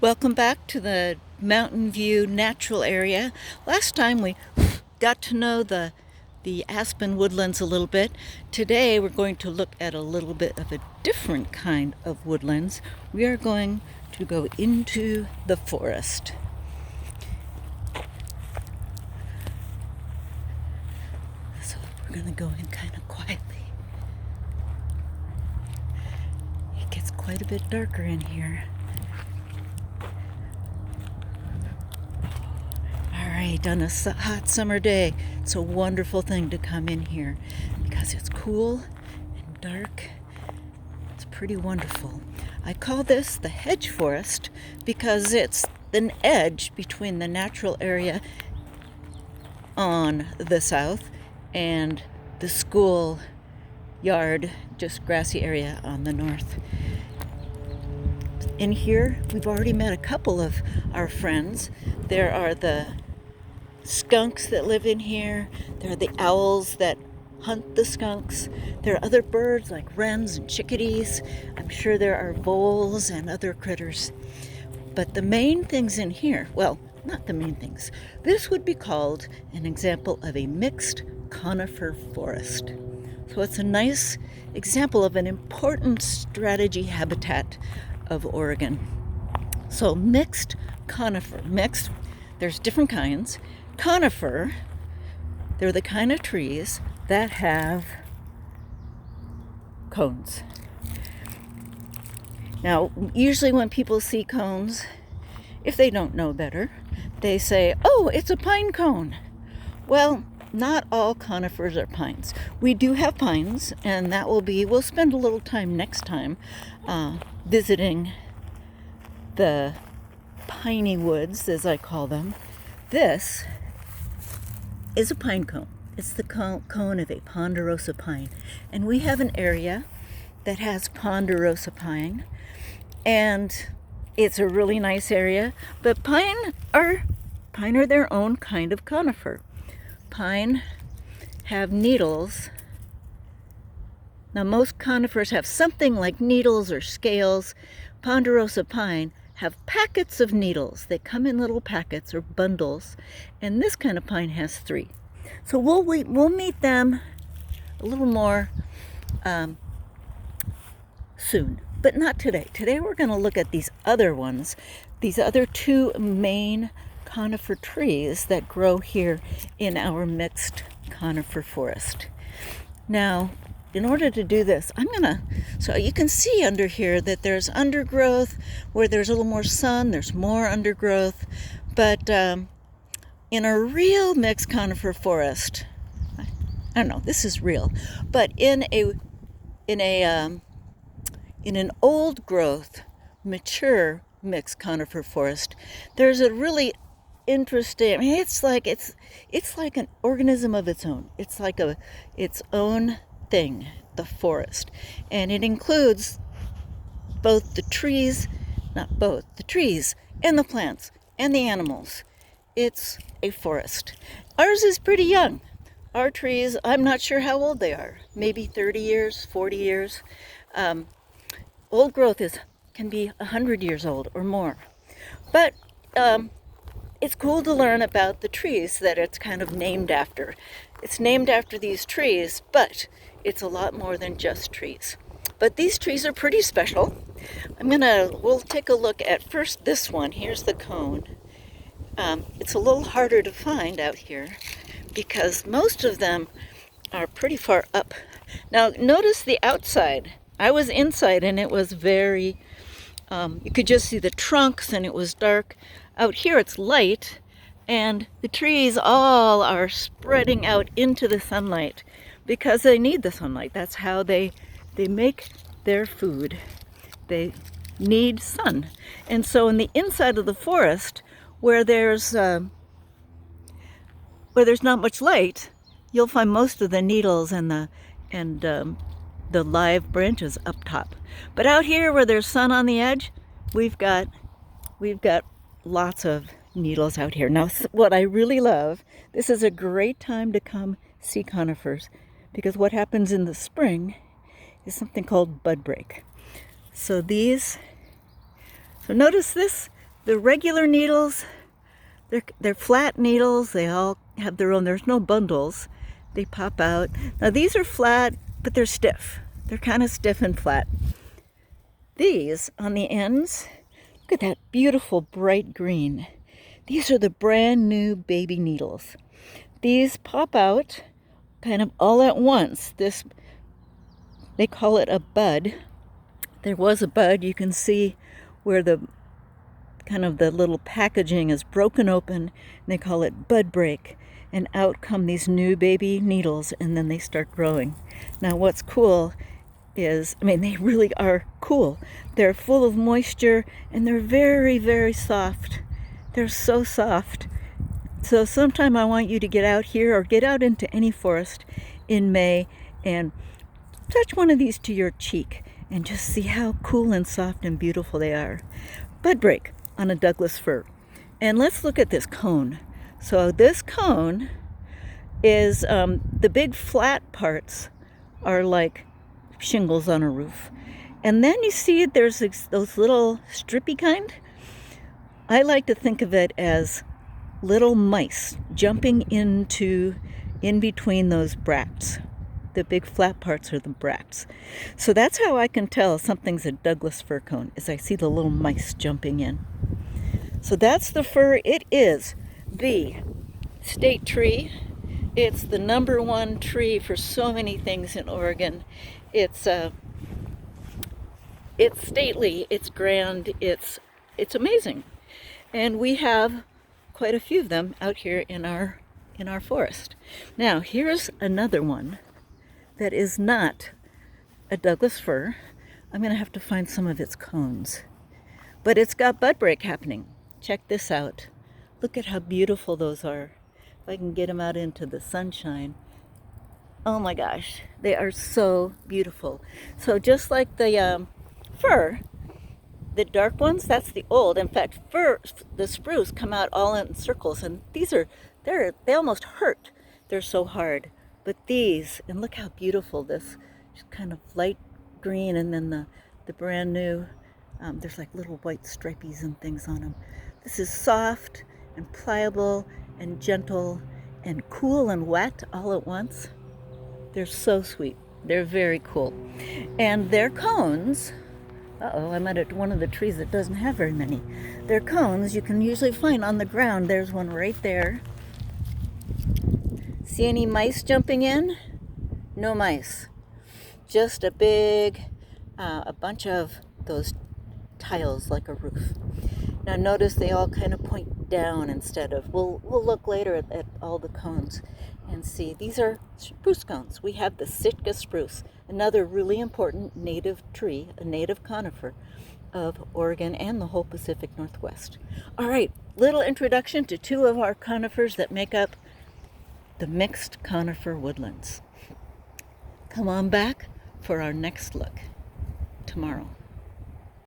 Welcome back to the Mountain View Natural Area. Last time we got to know the aspen woodlands a little bit. Today we're going to look at a little bit of a different kind of woodlands. We are going to go into the forest. So we're going to go in kind of quietly. It gets quite a bit darker in here. Right, on a hot summer day, it's a wonderful thing to come in here because it's cool and dark. It's pretty wonderful. I call this the hedge forest because it's an edge between the natural area on the south and the school yard, just grassy area on the north. In here, we've already met a couple of our friends. There are the skunks that live in here. There are the owls that hunt the skunks. There are other birds like wrens and chickadees. I'm sure there are voles and other critters. But the main things in here, well, not the main things. This would be called an example of a mixed conifer forest. So it's a nice example of an important strategy habitat of Oregon. So mixed conifer, there's different kinds. Conifer, they're the kind of trees that have cones. Now, usually when people see cones, if they don't know better, they say, oh, it's a pine cone. Well, not all conifers are pines. We do have pines, and we'll spend a little time next time visiting the piney woods, as I call them. This is a pine cone. It's the cone of a ponderosa pine. And we have an area that has ponderosa pine. And it's a really nice area. But pine are their own kind of conifer. Pine have needles. Now most conifers have something like needles or scales. Ponderosa pine have packets of needles. They come in little packets or bundles, and this kind of pine has 3. So we'll meet them a little more soon, but not today. Today we're going to look at these other ones, these other 2 main conifer trees that grow here in our mixed conifer forest. Now, in order to do this, so you can see under here that there's undergrowth. Where there's a little more sun, there's more undergrowth. But in a real mixed conifer forest, I don't know, this is real, but in an old growth, mature mixed conifer forest, there's a really interesting, I mean, it's like an organism of its own. It's like its own thing, the forest. And it includes the trees and the plants and the animals. It's a forest. Ours is pretty young. Our trees, I'm not sure how old they are. Maybe 30 years, 40 years. Old growth can be 100 years old or more. But it's cool to learn about the trees that it's kind of named after. It's named after these trees, but it's a lot more than just trees. But these trees are pretty special. We'll take a look at first this one. Here's the cone. It's a little harder to find out here because most of them are pretty far up. Now notice the outside. I was inside and it was very, you could just see the trunks and it was dark. Out here it's light and the trees all are spreading out into the sunlight because they need the sunlight. That's how they make their food. They need sun. And so in the inside of the forest, where there's not much light, you'll find most of the needles and the live branches up top. But out here where there's sun on the edge, we've got lots of needles out here. Now, what I really love, this is a great time to come see conifers because what happens in the spring is something called bud break. So So notice this, the regular needles, they're flat needles. They all have their own, there's no bundles. They pop out. Now these are flat, but they're stiff. They're kind of stiff and flat. These on the ends, look at that beautiful bright green. These are the brand new baby needles. These pop out kind of all at once. This, they call it a bud. There was a bud. You can see where the kind of the little packaging is broken open, and they call it bud break. And out come these new baby needles, and then they start growing. Now what's cool is, I mean, they really are cool. They're full of moisture, and they're very, very soft. They're so soft. So sometime I want you to get out here or get out into any forest in May and touch one of these to your cheek and just see how cool and soft and beautiful they are. Bud break on a Douglas fir. And let's look at this cone. So this cone is, the big flat parts are like shingles on a roof. And then you see there's those little strippy kind. I like to think of it as little mice jumping in between those bracts. The big flat parts are the bracts. So that's how I can tell something's a Douglas fir cone, is I see the little mice jumping in. So that's the fir. It is the state tree. It's the #1 tree for so many things in Oregon. It's stately, it's grand, it's amazing. And we have quite a few of them out here in our forest. Now, here's another one that is not a Douglas fir. I'm going to have to find some of its cones. But it's got bud break happening. Check this out. Look at how beautiful those are. If I can get them out into the sunshine. Oh my gosh, they are so beautiful. So just like the fir, the dark ones, that's the old. In fact, the spruce come out all in circles, and these are, they almost hurt. They're so hard. But these, and look how beautiful this, just kind of light green, and then the brand new, there's like little white stripies and things on them. This is soft and pliable and gentle and cool and wet all at once. They're so sweet. They're very cool. And their cones, I'm at one of the trees that doesn't have very many. Their cones you can usually find on the ground. There's one right there. See any mice jumping in? No mice. Just a big, a bunch of those tiles like a roof. Now notice they all kind of point down instead of, we'll look later at all the cones and see. These are spruce cones. We have the Sitka spruce, another really important native tree, a native conifer of Oregon and the whole Pacific Northwest. All right, little introduction to two of our conifers that make up the mixed conifer woodlands. Come on back for our next look tomorrow.